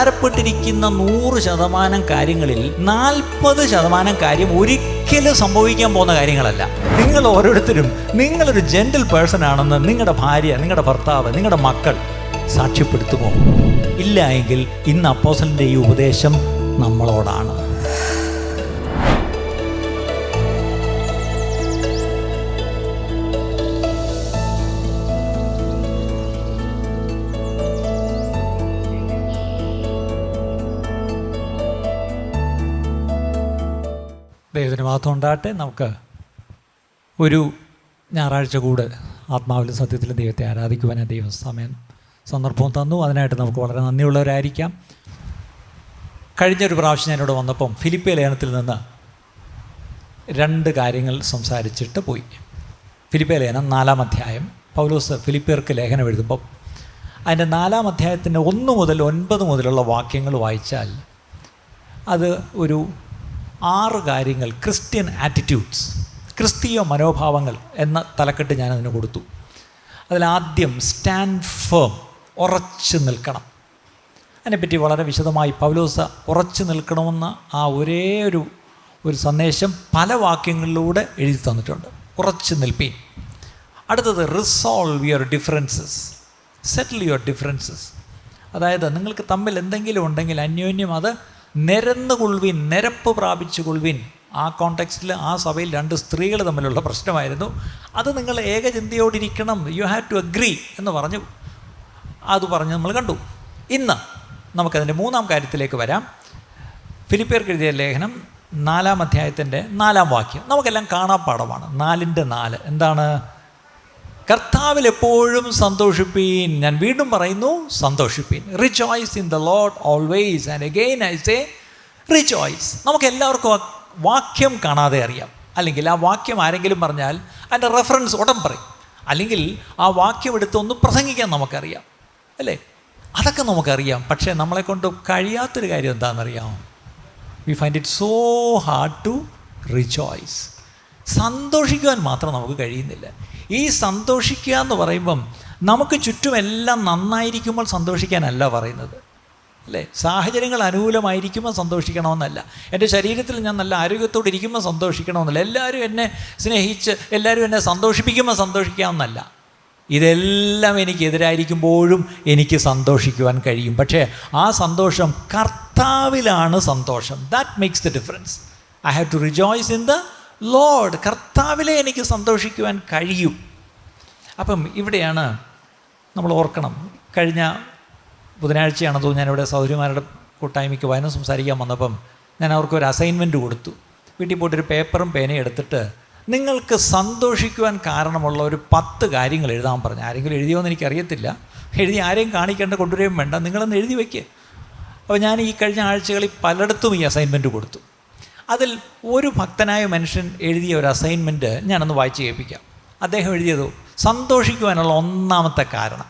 തരപ്പെട്ടിരിക്കുന്ന 100% കാര്യങ്ങളിൽ 40% കാര്യം ഒരിക്കലും സംഭവിക്കാൻ പോകുന്ന കാര്യങ്ങളല്ല. നിങ്ങൾ ഓരോരുത്തരും നിങ്ങളൊരു ജെന്റിൽ പേഴ്സൺ ആണെന്ന് നിങ്ങളുടെ ഭാര്യ, നിങ്ങളുടെ ഭർത്താവ്, നിങ്ങളുടെ മക്കൾ സാക്ഷ്യപ്പെടുത്തുമോ? ഇല്ല എങ്കിൽ ഇന്ന് അപ്പോസ്തലൻ്റെ ഈ ഉപദേശം നമ്മളോടാണ്. ദൈവത്തിന് മഹത്വം ഉണ്ടാകട്ടെ. നമുക്ക് ഒരു ഞായറാഴ്ച കൂടെ ആത്മാവിലും സത്യത്തിലും ദൈവത്തെ ആരാധിക്കുവാൻ ദൈവം സന്ദർഭവും തന്നു. അതിനായിട്ട് നമുക്ക് വളരെ നന്ദിയുള്ളവരായിരിക്കാം. കഴിഞ്ഞൊരു പ്രാവശ്യം ഞാനിവിടെ വന്നപ്പം ഫിലിപ്പിയ ലേഖനത്തിൽ നിന്ന് 2 കാര്യങ്ങൾ സംസാരിച്ചിട്ട് പോയി. ഫിലിപ്പിയ ലേഖനം 4-ാം അധ്യായം. പൗലോസ് ഫിലിപ്പിയർക്ക് ലേഖനം എഴുതുമ്പം അതിൻ്റെ 4-ാം അധ്യായത്തിൻ്റെ 1 മുതൽ 9 മുതലുള്ള വാക്യങ്ങൾ വായിച്ചാൽ അത് ഒരു 6 കാര്യങ്ങൾ, ക്രിസ്ത്യൻ ആറ്റിറ്റ്യൂഡ്സ്, ക്രിസ്തീയ മനോഭാവങ്ങൾ എന്ന തലക്കെട്ട് ഞാനതിന് കൊടുത്തു. അതിലാദ്യം സ്റ്റാൻഡ് ഫേം, ഉറച്ചു നിൽക്കണം. അതിനെപ്പറ്റി വളരെ വിശദമായി പൗലോസ് ഉറച്ചു നിൽക്കണമെന്ന ആ ഒരേ ഒരു സന്ദേശം പല വാക്യങ്ങളിലൂടെ എഴുതി തന്നിട്ടുണ്ട്. ഉറച്ചു നിൽപ്പീൻ. അടുത്തത് resolve your differences, settle your differences. അതായത് നിങ്ങൾക്ക് തമ്മിൽ എന്തെങ്കിലും ഉണ്ടെങ്കിൽ അന്യോന്യം അത് നിരന്നുകൊള്ളുവിൻ, നിരപ്പ് പ്രാപിച്ചു കൊള്ളുവിൻ. ആ കോണ്ടെക്സ്റ്റിൽ ആ സഭയിൽ 2 സ്ത്രീകൾ തമ്മിലുള്ള പ്രശ്നമായിരുന്നു. അത് നിങ്ങൾ ഏകചിന്തയോടിരിക്കണം, യു ഹാവ് ടു അഗ്രി എന്ന് പറഞ്ഞു. അത് പറഞ്ഞ് നമ്മൾ കണ്ടു. ഇന്ന് നമുക്കതിൻ്റെ 3-ാം കാര്യത്തിലേക്ക് വരാം. ഫിലിപ്പിയർക്ക് എഴുതിയ ലേഖനം 4-ാം അധ്യായത്തിൻ്റെ 4-ാം വാക്യം നമുക്കെല്ലാം കാണാപ്പാഠമാണ്. 4-4 എന്താണ്? കർത്താവിൽ എപ്പോഴും സന്തോഷിപ്പീൻ. ഞാൻ വീണ്ടും പറയുന്നു, സന്തോഷിപ്പീൻ. Rejoice in the lord always, and again I say rejoice. നമുക്ക് എല്ലാവർക്കും ആ വാക്യം കാണാതെ അറിയാം. അല്ലെങ്കിൽ ആ വാക്യം ആരെങ്കിലും പറഞ്ഞാൽ അതിൻ്റെ റെഫറൻസ് ഉടൻ പറയും. അല്ലെങ്കിൽ ആ വാക്യം എടുത്തൊന്ന് പ്രസംഗിക്കാൻ നമുക്കറിയാം, അല്ലേ? അതൊക്കെ നമുക്കറിയാം. പക്ഷേ നമ്മളെക്കൊണ്ട് കഴിയാത്തൊരു കാര്യം എന്താണെന്നറിയാമോ? We find it so hard to rejoice. സന്തോഷിക്കുവാൻ മാത്രം നമുക്ക് കഴിയുന്നില്ല. ഈ സന്തോഷിക്കുക എന്ന് പറയുമ്പം നമുക്ക് ചുറ്റുമെല്ലാം നന്നായിരിക്കുമ്പോൾ സന്തോഷിക്കാനല്ല പറയുന്നത്, അല്ലേ? സാഹചര്യങ്ങൾ അനുകൂലമായിരിക്കുമ്പോൾ സന്തോഷിക്കണമെന്നല്ല. എൻ്റെ ശരീരത്തിൽ ഞാൻ നല്ല ആരോഗ്യത്തോടെ ഇരിക്കുമ്പോൾ സന്തോഷിക്കണമെന്നല്ല. എല്ലാവരും എന്നെ സ്നേഹിച്ച് എല്ലാവരും എന്നെ സന്തോഷിപ്പിക്കുമ്പോൾ സന്തോഷിക്കാമെന്നല്ല. ഇതെല്ലാം എനിക്കെതിരായിരിക്കുമ്പോഴും എനിക്ക് സന്തോഷിക്കുവാൻ കഴിയും. പക്ഷേ ആ സന്തോഷം കർത്താവിലാണ് സന്തോഷം. That makes the difference. I have to rejoice in the lord. കർത്താവിലെ എനിക്ക് സന്തോഷിക്കുവാൻ കഴിയും. അപ്പം ഇവിടെയാണ് നമ്മൾ ഓർക്കണം. കഴിഞ്ഞ ബുധനാഴ്ചയാണെന്ന് തോന്നുന്നു ഞാനിവിടെ സൗദരിമാരുടെ കൂട്ടായ്മയ്ക്ക് വയനം സംസാരിക്കാൻ വന്നപ്പം ഞാൻ അവർക്കൊരു അസൈൻമെൻറ്റ് കൊടുത്തു. വീട്ടിൽ പോയിട്ടൊരു പേപ്പറും പേനയും എടുത്തിട്ട് നിങ്ങൾക്ക് സന്തോഷിക്കുവാൻ കാരണമുള്ള ഒരു 10 കാര്യങ്ങൾ എഴുതാൻ പറഞ്ഞു. ആരെങ്കിലും എഴുതിയോന്ന് എനിക്കറിയത്തില്ല. എഴുതി ആരെയും കാണിക്കേണ്ട, കൊണ്ടുവരികയും വേണ്ട, നിങ്ങളൊന്ന് എഴുതി വയ്ക്കുക. അപ്പോൾ ഞാൻ ഈ കഴിഞ്ഞ ആഴ്ചകളിൽ പലയിടത്തും ഈ അസൈൻമെൻറ്റ് കൊടുത്തു. അതിൽ ഒരു ഭക്തനായ മനുഷ്യൻ എഴുതിയ ഒരു അസൈൻമെൻറ്റ് ഞാനൊന്ന് വായിച്ച് കേൾപ്പിക്കാം. അദ്ദേഹം എഴുതിയത് സന്തോഷിക്കുവാനുള്ള 1-ാമത്തെ കാരണം,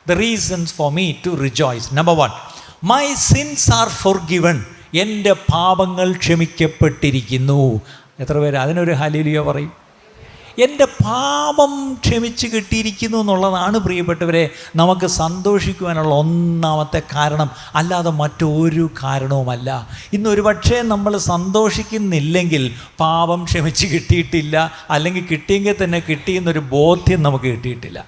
the reasons for me to rejoice. Number 1, my sins are forgiven. എൻ്റെ പാപങ്ങൾ ക്ഷമിക്കപ്പെട്ടിരിക്കുന്നു. എത്ര പേര് അതിനൊരു ഹല്ലേലൂയ പറയും? എൻ്റെ പാപം ക്ഷമിച്ച് കിട്ടിയിരിക്കുന്നു എന്നുള്ളതാണ് പ്രിയപ്പെട്ടവരെ നമുക്ക് സന്തോഷിക്കുവാനുള്ള 1-ാമത്തെ കാരണം, അല്ലാതെ മറ്റൊരു കാരണവുമല്ല. ഇന്നൊരു പക്ഷേ നമ്മൾ സന്തോഷിക്കുന്നില്ലെങ്കിൽ പാപം ക്ഷമിച്ച് കിട്ടിയിട്ടില്ല, അല്ലെങ്കിൽ കിട്ടിയെങ്കിൽ തന്നെ കിട്ടിയെന്നൊരു ബോധ്യം നമുക്ക് കിട്ടിയിട്ടില്ല.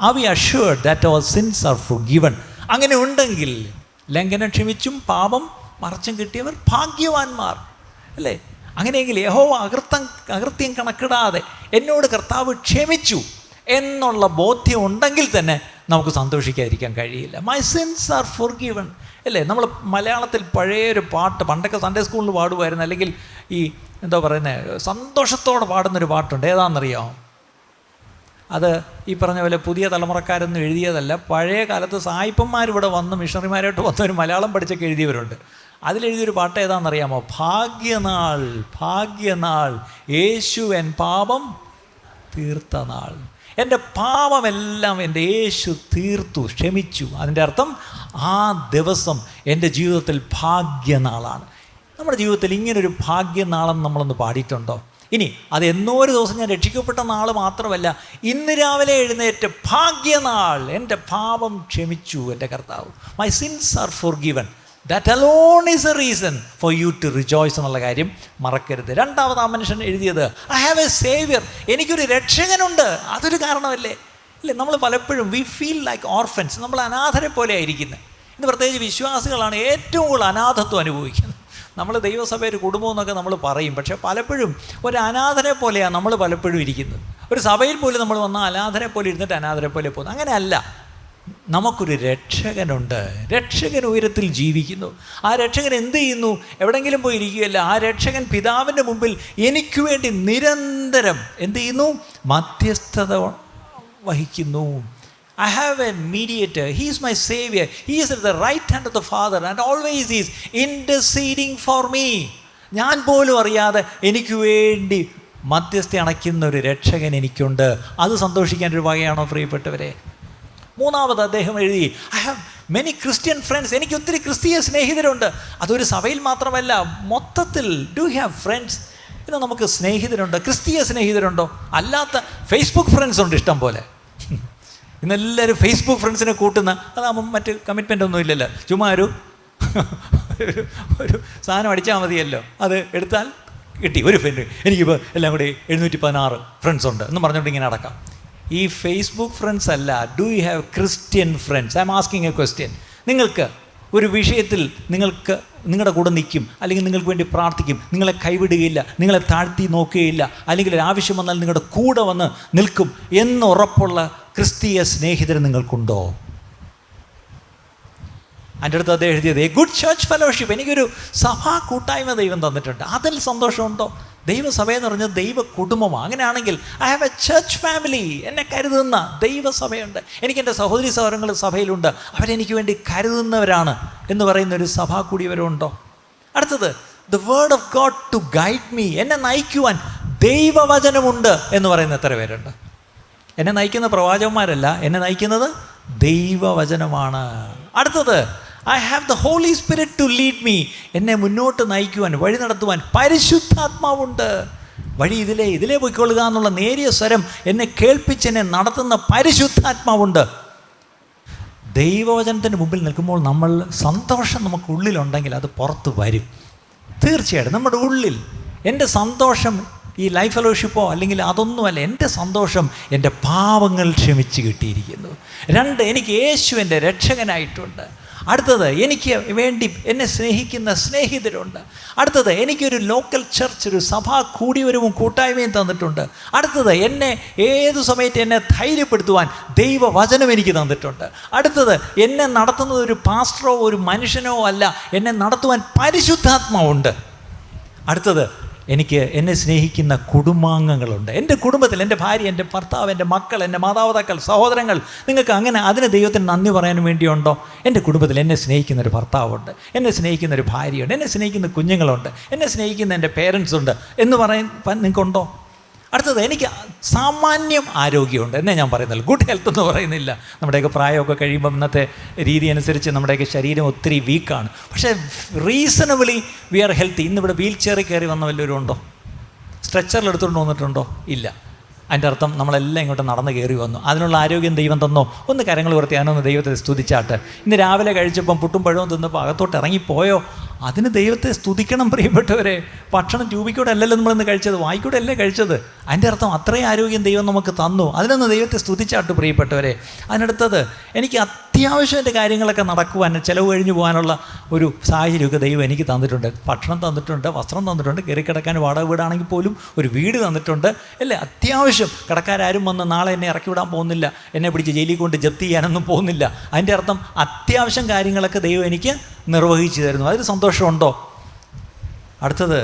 Are we assured that our sins are forgiven? അങ്ങനെ ഉണ്ടെങ്കിൽ ലംഘനം ക്ഷമിച്ചും പാപം മറച്ചും കിട്ടിയവർ ഭാഗ്യവാന്മാർ, അല്ലേ? അങ്ങനെയെങ്കിൽ യഹോവ അകൃത്യം കണക്കിടാതെ എന്നോട് കർത്താവ് ക്ഷമിച്ചു എന്നുള്ള ബോധ്യം ഉണ്ടെങ്കിൽ തന്നെ നമുക്ക് സന്തോഷിക്കാതിരിക്കാൻ കഴിയില്ല. മൈ സിൻസ് ആർ ഫോർഗിവൺ, അല്ലേ? നമ്മൾ മലയാളത്തിൽ പഴയൊരു പാട്ട് പണ്ടൊക്കെ സൺഡേ സ്കൂളിൽ പാടുമായിരുന്നു, അല്ലെങ്കിൽ ഈ എന്താ പറയുന്നത് സന്തോഷത്തോടെ പാടുന്നൊരു പാട്ടുണ്ട്. ഏതാണെന്നറിയാമോ? അത് ഈ പറഞ്ഞ പോലെ പുതിയ തലമുറക്കാരൊന്നും എഴുതിയതല്ല. പഴയ കാലത്ത് സായിപ്പന്മാരിവിടെ വന്ന് മിഷണറിമാരായിട്ട് വന്നവർ മലയാളം പഠിച്ചൊക്കെ എഴുതിയവരുണ്ട്. അതിലെഴുതിയൊരു പാട്ട് ഏതാണെന്നറിയാമോ? ഭാഗ്യനാൾ, ഭാഗ്യനാൾ, യേശു എൻ പാപം തീർത്ത നാൾ. എൻ്റെ പാപമെല്ലാം എൻ്റെ യേശു തീർത്തു, ക്ഷമിച്ചു. അതിൻ്റെ അർത്ഥം ആ ദിവസം എൻ്റെ ജീവിതത്തിൽ ഭാഗ്യനാളാണ്. നമ്മുടെ ജീവിതത്തിൽ ഇങ്ങനൊരു ഭാഗ്യനാളെന്ന് നമ്മളൊന്ന് പാടിയിട്ടുണ്ടോ? ഇനി അത് എന്നോ ഒരു ദിവസം ഞാൻ രക്ഷിക്കപ്പെട്ട നാൾ മാത്രമല്ല, ഇന്ന് രാവിലെ എഴുന്നേറ്റ് ഭാഗ്യനാൾ, എൻ്റെ പാപം ക്ഷമിച്ചു എൻ്റെ കർത്താവ്. My sins are forgiven. That alone is a reason for you to rejoice എന്നുള്ള കാര്യം മറക്കരുത്. രണ്ടാമത് ആ മനുഷ്യൻ എഴുതിയത്, ഐ ഹാവ് എ സേവിയർ, എനിക്കൊരു രക്ഷകനുണ്ട്. അതൊരു കാരണമല്ലേ? അല്ലേ, നമ്മൾ പലപ്പോഴും വി ഫീൽ ലൈക്ക് ഓർഫൻസ്, നമ്മൾ അനാഥരെ പോലെ ആയിരിക്കുന്നത്. ഇന്ന് പ്രത്യേകിച്ച് വിശ്വാസികളാണ് ഏറ്റവും കൂടുതൽ അനാഥത്വം അനുഭവിക്കുന്നത്. നമ്മൾ ദൈവസഭയിൽ കുടുംബം എന്നൊക്കെ നമ്മൾ പറയും, പക്ഷേ പലപ്പോഴും ഒരു അനാഥരെ പോലെയാണ് നമ്മൾ പലപ്പോഴും ഇരിക്കുന്നത്. ഒരു സഭയിൽ പോലും നമ്മൾ വന്നാൽ അനാഥരെ പോലെ ഇരുന്നിട്ട് അനാഥരെ പോലെ പോകുന്നു. അങ്ങനെയല്ല, നമുക്കൊരു രക്ഷകനുണ്ട്. രക്ഷകൻ ഉയരത്തിൽ ജീവിക്കുന്നു. ആ രക്ഷകൻ എന്ത് ചെയ്യുന്നു? എവിടെയെങ്കിലും പോയി ഇരിക്കുകയല്ല. ആ രക്ഷകൻ പിതാവിൻ്റെ മുമ്പിൽ എനിക്ക് വേണ്ടി നിരന്തരം എന്ത് ചെയ്യുന്നു? മധ്യസ്ഥത വഹിക്കുന്നു. I have a mediator. He is my savior. He is at the right hand of the Father and always is interceding for me. ഞാൻ പോലും അറിയാതെ എനിക്ക് വേണ്ടി മധ്യസ്ഥ അണയ്ക്കുന്ന ഒരു രക്ഷകൻ എനിക്കുണ്ട്. അത് സന്തോഷിക്കാൻ ഒരു വകയാണോ പ്രിയപ്പെട്ടവരെ? മൂന്നാമത് അദ്ദേഹം എഴുതി, I have many Christian friends. എനിക്ക് ഒത്തിരി ക്രിസ്തീയ സ്നേഹിതരുണ്ട്. അതൊരു സഭയിൽ മാത്രമല്ല, മൊത്തത്തിൽ. Do you have friends? ഇന്ന് നമുക്ക് സ്നേഹിതരുണ്ട്. ക്രിസ്തീയ സ്നേഹിതരുണ്ടോ? അല്ലാത്ത ഫേസ്ബുക്ക് ഫ്രണ്ട്സ് ഉണ്ട് ഇഷ്ടം പോലെ. ഇന്നെല്ലാവരും ഫേസ്ബുക്ക് ഫ്രണ്ട്സിനെ കൂട്ടുന്ന, അതാകുമ്പം മറ്റ് കമ്മിറ്റ്മെൻ്റ് ഒന്നും ഇല്ലല്ലോ. ചുമ്മാ ഒരു സാധനം അടിച്ചാൽ മതിയല്ലോ, അത് എടുത്താൽ കിട്ടി ഒരു ഫ്രണ്ട്. എനിക്കിപ്പോൾ എല്ലാം കൂടി 716 ഫ്രണ്ട്സ് ഉണ്ട് എന്ന് പറഞ്ഞുകൊണ്ട് ഇങ്ങനെ അടക്കാം. ഈ ഫേസ്ബുക്ക് ഫ്രണ്ട്സ് അല്ല. Do you have Christian friends? I am asking A question. നിങ്ങൾക്ക് ഒരു വിഷയത്തിൽ നിങ്ങൾക്ക് നിങ്ങളുടെ കൂടെ നിൽക്കും, അല്ലെങ്കിൽ നിങ്ങൾക്ക് വേണ്ടി പ്രാർത്ഥിക്കും, നിങ്ങളെ കൈവിടുകയില്ല, നിങ്ങളെ താഴ്ത്തി നോക്കുകയില്ല, അല്ലെങ്കിൽ ഒരു ആവശ്യം വന്നാൽ നിങ്ങളുടെ കൂടെ വന്ന് നിൽക്കും എന്നുറപ്പുള്ള ക്രിസ്തീയ സ്നേഹിതർ നിങ്ങൾക്കുണ്ടോ? എൻ്റെ അടുത്ത് അദ്ദേഹം എഴുതിയത്, എ ഗുഡ് ചർച്ച് ഫെലോഷിപ്പ്. എനിക്കൊരു സഭാ കൂട്ടായ്മ ദൈവം തന്നിട്ടുണ്ട്. അതിൽ സന്തോഷമുണ്ടോ? ദൈവസഭയെന്ന് പറഞ്ഞാൽ ദൈവ കുടുംബമാണ്. അങ്ങനെയാണെങ്കിൽ I have A church family. എന്നെ കരുതുന്ന ദൈവസഭയുണ്ട്. എനിക്ക് എൻ്റെ സഹോദരി സഹോദരങ്ങൾ സഭയിലുണ്ട്. അവരെനിക്ക് വേണ്ടി കരുതുന്നവരാണ് എന്ന് പറയുന്ന ഒരു സഭാ കൂടിയവരുണ്ടോ? അടുത്തത്, the word of God to guide me. എന്നെ നയിക്കുവാൻ ദൈവവചനമുണ്ട് എന്ന് പറയുന്ന എത്ര പേരുണ്ട്? എന്നെ നയിക്കുന്ന പ്രവാചകന്മാരല്ല, എന്നെ നയിക്കുന്നത് ദൈവവചനമാണ്. അടുത്തത്, I have the Holy Spirit to lead me. എന്നെ മുന്നോട്ട് നയിക്കുവാൻ, വഴി നടത്തുവാൻ പരിശുദ്ധാത്മാവുണ്ട്. വഴി ഇതിലേ പോയിക്കൊള്ളുക എന്നുള്ള നേരിയ സ്വരം എന്നെ കേൾപ്പിച്ചെന്നെ നടത്തുന്ന പരിശുദ്ധാത്മാവുണ്ട്. ദൈവവചനത്തിൻ്റെ മുമ്പിൽ നിൽക്കുമ്പോൾ നമ്മൾ സന്തോഷം നമുക്കുള്ളിലുണ്ടെങ്കിൽ അത് പുറത്ത് വരും. തീർച്ചയായിട്ടും നമ്മുടെ ഉള്ളിൽ എൻ്റെ സന്തോഷം ഈ ലൈഫ് ഫെലോഷിപ്പോ അല്ലെങ്കിൽ അതൊന്നുമല്ല. എൻ്റെ സന്തോഷം എൻ്റെ പാവങ്ങൾ ക്ഷമിച്ച് കിട്ടിയിരിക്കുന്നു. 2, എനിക്ക് യേശു എൻ്റെ രക്ഷകനായിട്ടുണ്ട്. അടുത്തത്, എനിക്ക് വേണ്ടി എന്നെ സ്നേഹിക്കുന്ന സ്നേഹിതരുണ്ട്. അടുത്തത്, എനിക്കൊരു ലോക്കൽ ചർച്ച്, ഒരു സഭാ കൂടിയവരും കൂട്ടായ്മയും തന്നിട്ടുണ്ട്. അടുത്തത്, എന്നെ ഏതു സമയത്ത് എന്നെ ധൈര്യപ്പെടുത്തുവാൻ ദൈവവചനം എനിക്ക് തന്നിട്ടുണ്ട്. അടുത്തത്, എന്നെ നടത്തുന്നത് ഒരു പാസ്റ്ററോ ഒരു മനുഷ്യനോ അല്ല, എന്നെ നടത്തുവാൻ പരിശുദ്ധാത്മാവുണ്ട്. അടുത്തത്, എനിക്ക് എന്നെ സ്നേഹിക്കുന്ന കുടുംബാംഗങ്ങളുണ്ട്. എൻ്റെ കുടുംബത്തിൽ എൻ്റെ ഭാര്യ, എൻ്റെ ഭർത്താവ്, എൻ്റെ മക്കൾ, എൻ്റെ മാതാപിതാക്കൾ, സഹോദരങ്ങൾ. നിങ്ങൾക്ക് അങ്ങനെ അതിന് ദൈവത്തിന് നന്ദി പറയാൻ വേണ്ടിയുണ്ടോ? എൻ്റെ കുടുംബത്തിൽ എന്നെ സ്നേഹിക്കുന്നൊരു ഭർത്താവുണ്ട്, എന്നെ സ്നേഹിക്കുന്നൊരു ഭാര്യയുണ്ട്, എന്നെ സ്നേഹിക്കുന്ന കുഞ്ഞുങ്ങളുണ്ട്, എന്നെ സ്നേഹിക്കുന്ന എൻ്റെ പേരൻസ് ഉണ്ട് എന്ന് പറയാൻ നിങ്ങൾക്കുണ്ടോ? അടുത്തത്, എനിക്ക് സാമാന്യം ആരോഗ്യമുണ്ട് എന്നേ ഞാൻ പറയുന്നില്ല. ഗുഡ് ഹെൽത്ത് എന്ന് പറയുന്നില്ല. നമ്മുടെയൊക്കെ പ്രായമൊക്കെ കഴിയുമ്പം ഇന്നത്തെ രീതി അനുസരിച്ച് നമ്മുടെയൊക്കെ ശരീരം ഒത്തിരി വീക്കാണ്. പക്ഷേ റീസണബിളി വി ആർ ഹെൽത്തി. ഇന്നിവിടെ വീൽ ചെയറിൽ കയറി വന്ന വല്ലവരും ഉണ്ടോ? സ്ട്രെച്ചറിൽ എടുത്തുകൊണ്ട് വന്നിട്ടുണ്ടോ? ഇല്ല. അതിൻ്റെ അർത്ഥം നമ്മളെല്ലാം ഇങ്ങോട്ട് നടന്ന് കയറി വന്നു. അതിനുള്ള ആരോഗ്യം ദൈവം തന്നോ? ഒന്ന് കരങ്ങൾ ഉയർത്തി ഞാനൊന്ന് ദൈവത്തെ സ്തുതിച്ചാട്ട്. ഇന്ന് രാവിലെ കഴിച്ചപ്പം പുട്ടും പഴവും തിന്നപ്പോൾ അകത്തോട്ട് ഇറങ്ങിപ്പോയോ? അതിന് ദൈവത്തെ സ്തുതിക്കണം പ്രിയപ്പെട്ടവരെ. ഭക്ഷണം ട്യൂബിക്കൂടെ അല്ലല്ലോ നമ്മളിന്ന് കഴിച്ചത്, വായിക്കൂടെ അല്ലേ കഴിച്ചത്. അതിൻ്റെ അർത്ഥം അത്രയും ആരോഗ്യം ദൈവം നമുക്ക് തന്നു. അതിനൊന്ന് ദൈവത്തെ സ്തുതിച്ചാട്ട് പ്രിയപ്പെട്ടവരെ. അതിനടുത്തത്, എനിക്ക് അത്യാവശ്യം എൻ്റെ കാര്യങ്ങളൊക്കെ നടക്കുവാൻ, ചിലവ് കഴിഞ്ഞു പോകാനുള്ള ഒരു സാഹചര്യമൊക്കെ ദൈവം എനിക്ക് തന്നിട്ടുണ്ട്. ഭക്ഷണം തന്നിട്ടുണ്ട്, വസ്ത്രം തന്നിട്ടുണ്ട്, കയറി കിടക്കാൻ വാടക വീടാണെങ്കിൽ പോലും ഒരു വീട് തന്നിട്ടുണ്ട് അല്ലേ. അത്യാവശ്യം കടക്കാരും വന്ന് നാളെ എന്നെ ഇറക്കി വിടാൻ പോകുന്നില്ല, എന്നെ പിടിച്ച് ജയിലിൽ കൊണ്ട് ജപ്തി ചെയ്യാനൊന്നും പോകുന്നില്ല. അതിൻ്റെ അർത്ഥം അത്യാവശ്യം കാര്യങ്ങളൊക്കെ ദൈവം എനിക്ക് നിർവഹിച്ചു തരുന്നു. അതിൽ സന്തോഷമുണ്ടോ? അടുത്തത്,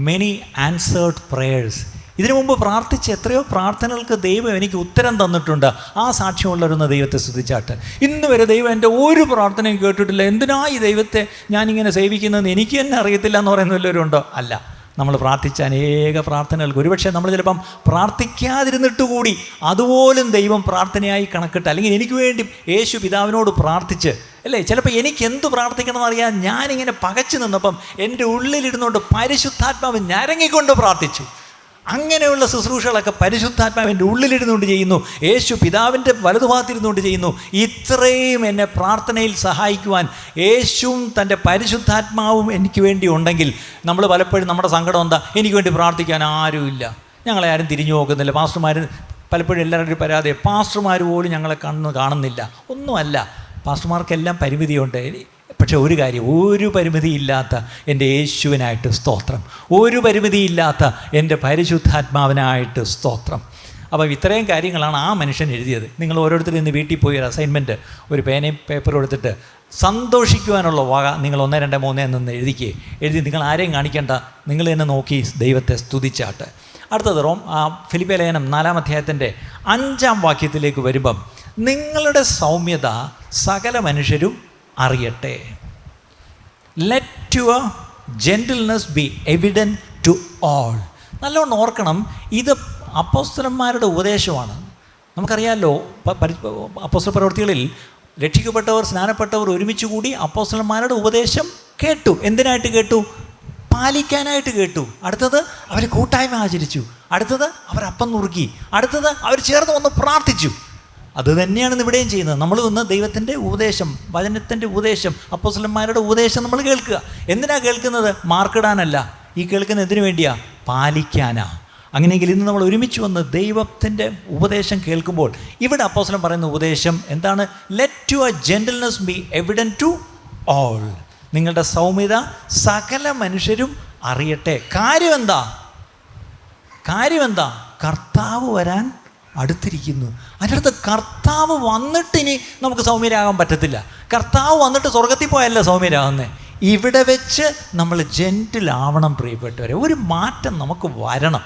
മെനി ആൻസേർഡ് പ്രേയേഴ്സ്. ഇതിനു മുമ്പ് പ്രാർത്ഥിച്ച എത്രയോ പ്രാർത്ഥനകൾക്ക് ദൈവം എനിക്ക് ഉത്തരം തന്നിട്ടുണ്ട്. ആ സാക്ഷ്യമുള്ളവരൊന്ന് ദൈവത്തെ സ്തുതിച്ചാട്ട്. ഇന്ന് വരെ ദൈവം എൻ്റെ ഒരു പ്രാർത്ഥനയും കേട്ടിട്ടില്ല. എന്തിനാ ഈ ദൈവത്തെ ഞാനിങ്ങനെ സേവിക്കുന്നതെന്ന് എനിക്ക് തന്നെ അറിയത്തില്ല എന്ന് പറയുന്ന വല്ലവരുണ്ടോ? അല്ല. നമ്മൾ പ്രാർത്ഥിച്ച അനേക പ്രാർത്ഥനകൾക്ക് ഒരുപക്ഷെ നമ്മൾ ചിലപ്പം പ്രാർത്ഥിക്കാതിരുന്നിട്ട് കൂടി അതുപോലും ദൈവം പ്രാർത്ഥനയായി കണക്കിട്ട്, അല്ലെങ്കിൽ എനിക്ക് വേണ്ടി യേശു പിതാവിനോട് പ്രാർത്ഥിച്ച് അല്ലേ? ചിലപ്പോൾ എനിക്ക് എന്ത് പ്രാർത്ഥിക്കണമെന്ന് അറിയാൻ ഞാനിങ്ങനെ പകച്ചു നിന്നപ്പം എൻ്റെ ഉള്ളിലിരുന്നുകൊണ്ട് പരിശുദ്ധാത്മാവ് ഞരങ്ങിക്കൊണ്ട് പ്രാർത്ഥിച്ചു. അങ്ങനെയുള്ള ശുശ്രൂഷകളൊക്കെ പരിശുദ്ധാത്മാവിൻ്റെ ഉള്ളിലിരുന്നുകൊണ്ട് ചെയ്യുന്നു. യേശു പിതാവിൻ്റെ വലതുഭാഗത്തിരുന്നുകൊണ്ട് ചെയ്യുന്നു. ഇത്രയും എന്നെ പ്രാർത്ഥനയിൽ സഹായിക്കുവാൻ യേശുവും തൻ്റെ പരിശുദ്ധാത്മാവും എനിക്ക് വേണ്ടി ഉണ്ടെങ്കിൽ നമ്മൾ പലപ്പോഴും നമ്മുടെ സങ്കടം എന്താ? എനിക്ക് വേണ്ടി പ്രാർത്ഥിക്കാൻ ആരുമില്ല, ഞങ്ങളെ ആരും തിരിഞ്ഞു നോക്കുന്നില്ല. പാസ്റ്റർമാർ പലപ്പോഴും എല്ലാവരും ഒരു പരാതി, പാസ്റ്റർമാർ പോലും ഞങ്ങളെ കാണുന്നില്ല. ഒന്നുമല്ല, പാസ്റ്റർമാർക്കെല്ലാം പരിമിതിയുണ്ട്. പക്ഷേ ഒരു കാര്യം, ഒരു പരിമിതിയില്ലാത്ത എൻ്റെ യേശുവിനായിട്ട് സ്തോത്രം, ഒരു പരിമിതിയില്ലാത്ത എൻ്റെ പരിശുദ്ധാത്മാവിനായിട്ട് സ്തോത്രം. അപ്പം ഇത്രയും കാര്യങ്ങളാണ് ആ മനുഷ്യൻ എഴുതിയത്. നിങ്ങൾ ഓരോരുത്തരും ഇന്ന് വീട്ടിൽ പോയി ഒരു അസൈൻമെൻറ്റ്, ഒരു പേനയും പേപ്പറും എടുത്തിട്ട് സന്തോഷിക്കുവാനുള്ള വക നിങ്ങൾ 1, 2, 3 എന്ന് എഴുതി നിങ്ങൾ ആരെയും കാണിക്കേണ്ട, നിങ്ങൾ തന്നെ നോക്കി ദൈവത്തെ സ്തുതിച്ചാട്ട്. അടുത്തത് ഫിലിപ്പിയ ലേഖനം 4-ാം അധ്യായത്തിൻ്റെ 5-ാം വാക്യത്തിലേക്ക് വരുമ്പം, നിങ്ങളുടെ സൗമ്യത സകല മനുഷ്യരും അറിയട്ടെ. Let your gentleness be evident to all. നല്ലോണം ഓർക്കണം, ഇത് അപ്പോസ്തലന്മാരുടെ ഉപദേശമാണ്. നമുക്കറിയാമല്ലോ, അപ്പോസ്തല പ്രവൃത്തികളിൽ രക്ഷിക്കപ്പെട്ടവർ, സ്നാനപ്പെട്ടവർ ഒരുമിച്ച് കൂടി അപ്പോസ്തലന്മാരുടെ ഉപദേശം കേട്ടു. എന്തിനായിട്ട് കേട്ടു? പാലിക്കാനായിട്ട് കേട്ടു. അടുത്തത് അവർ കൂട്ടായ്മ ആചരിച്ചു. അടുത്തത് അവർ അപ്പം നുറുക്കി. അടുത്തത് അവർ ചേർന്ന് വന്ന് പ്രാർത്ഥിച്ചു. അത് തന്നെയാണ് ഇവിടെയും ചെയ്യുന്നത്. നമ്മൾ ഇന്ന് ദൈവത്തിൻ്റെ ഉപദേശം, വചനത്തിൻ്റെ ഉപദേശം, അപ്പോസ്തലന്മാരുടെ ഉപദേശം നമ്മൾ കേൾക്കുക. എന്തിനാണ് കേൾക്കുന്നത്? മാർക്കിടാനല്ല. ഈ കേൾക്കുന്നത് എന്തിനു വേണ്ടിയാ? പാലിക്കാനാ. അങ്ങനെയെങ്കിൽ ഇന്ന് നമ്മൾ ഒരുമിച്ച് വന്ന് ദൈവത്തിൻ്റെ ഉപദേശം കേൾക്കുമ്പോൾ ഇവിടെ അപ്പോസ്തലൻ പറയുന്ന ഉപദേശം എന്താണ്? Let your gentleness be evident to all. നിങ്ങളുടെ സൗമ്യത സകല മനുഷ്യരും അറിയട്ടെ. കാര്യം എന്താ? കർത്താവ് വരാൻ അടുത്തിരിക്കുന്നു. അതിനടുത്ത് കർത്താവ് വന്നിട്ട് ഇനി നമുക്ക് സൗമ്യരാകാൻ പറ്റത്തില്ല. കർത്താവ് വന്നിട്ട് സ്വർഗത്തിൽ പോയല്ല സൗമ്യരാകുന്നത്. ഇവിടെ വെച്ച് നമ്മൾ ജെന്റിലാവണം പ്രിയപ്പെട്ടവരെ. ഒരു മാറ്റം നമുക്ക് വരണം,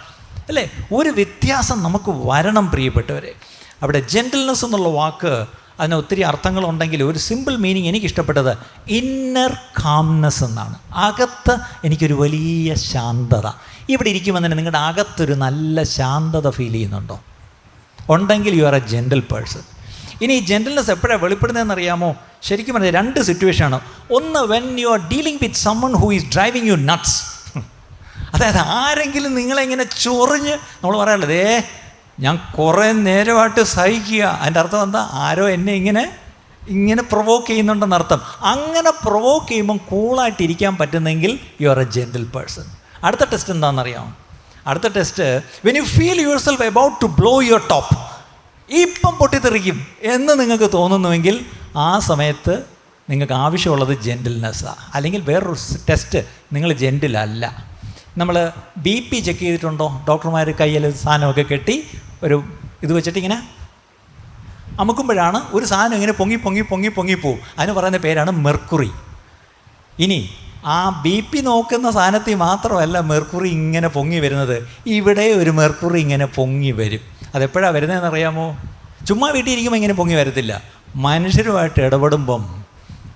അല്ലേ? ഒരു വ്യത്യാസം നമുക്ക് വരണം പ്രിയപ്പെട്ടവരെ. അവിടെ ജെന്റിൽനെസ് എന്നുള്ള വാക്ക് അതിന് ഒത്തിരി അർത്ഥങ്ങളുണ്ടെങ്കിൽ ഒരു സിമ്പിൾ മീനിങ് എനിക്കിഷ്ടപ്പെട്ടത് ഇന്നർ കാംനെസ് എന്നാണ്. അകത്ത് എനിക്കൊരു വലിയ ശാന്തത. ഇവിടെ ഇരിക്കുമ്പോൾ തന്നെ നിങ്ങളുടെ അകത്തൊരു നല്ല ശാന്തത ഫീൽ ചെയ്യുന്നുണ്ടോ? ഉണ്ടെങ്കിൽ U are a gentle person. ഇനി ഈ ജെന്റിൽനെസ് എപ്പോഴാണ് വെളിപ്പെടുന്നതെന്ന് അറിയാമോ? ശരിക്കും പറഞ്ഞാൽ 2 സിറ്റുവേഷനാണ്. ഒന്ന്, when you are dealing with someone who is driving you nuts. അതായത് ആരെങ്കിലും നിങ്ങളെങ്ങനെ ചൊറിഞ്ഞ്, നമ്മൾ പറയാനുള്ളത് ഞാൻ കുറേ നേരമായിട്ട് സഹിക്കുക. അതിൻ്റെ അർത്ഥം എന്താ? ആരോ എന്നെ ഇങ്ങനെ പ്രൊവോക്ക് ചെയ്യുന്നുണ്ടെന്നർത്ഥം. അങ്ങനെ പ്രൊവോക്ക് ചെയ്യുമ്പം കൂളായിട്ട് ഇരിക്കാൻ പറ്റുന്നെങ്കിൽ you are a gentle person. അടുത്ത ടെസ്റ്റ് എന്താണെന്നറിയാമോ? അടുത്ത test, when you feel yourself about to blow your top, ഇപ്പം പൊട്ടിത്തെറിക്കും എന്ന് നിങ്ങൾക്ക് തോന്നുന്നുവെങ്കിൽ ആ സമയത്ത് നിങ്ങൾക്ക് ആവശ്യമുള്ളത് ജെന്റിൽനെസ്സാണ്. അല്ലെങ്കിൽ വേറൊരു ടെസ്റ്റ്, നിങ്ങൾ ജെന്റിലല്ല. നമ്മൾ BP ചെക്ക് ചെയ്തിട്ടുണ്ടോ? ഡോക്ടർമാർ കയ്യിൽ സാധനമൊക്കെ കെട്ടി ഒരു ഇത് വെച്ചിട്ട് ഇങ്ങനെ അമുക്കുമ്പോഴാണ് ഒരു സാധനം ഇങ്ങനെ പൊങ്ങി പോവും. അതിന് പറയുന്ന പേരാണ് മെർക്കുറി. ഇനി ആ BP നോക്കുന്ന സാധനത്തിൽ മാത്രമല്ല മെർക്കുറി ഇങ്ങനെ പൊങ്ങി വരുന്നത്, ഇവിടെ ഒരു മെർക്കുറി ഇങ്ങനെ പൊങ്ങി വരും. അതെപ്പോഴാണ് വരുന്നതെന്ന് അറിയാമോ? ചുമ്മാ വീട്ടിലിരിക്കുമ്പോൾ ഇങ്ങനെ പൊങ്ങി വരത്തില്ല. മനുഷ്യരുമായിട്ട് ഇടപെടുമ്പം,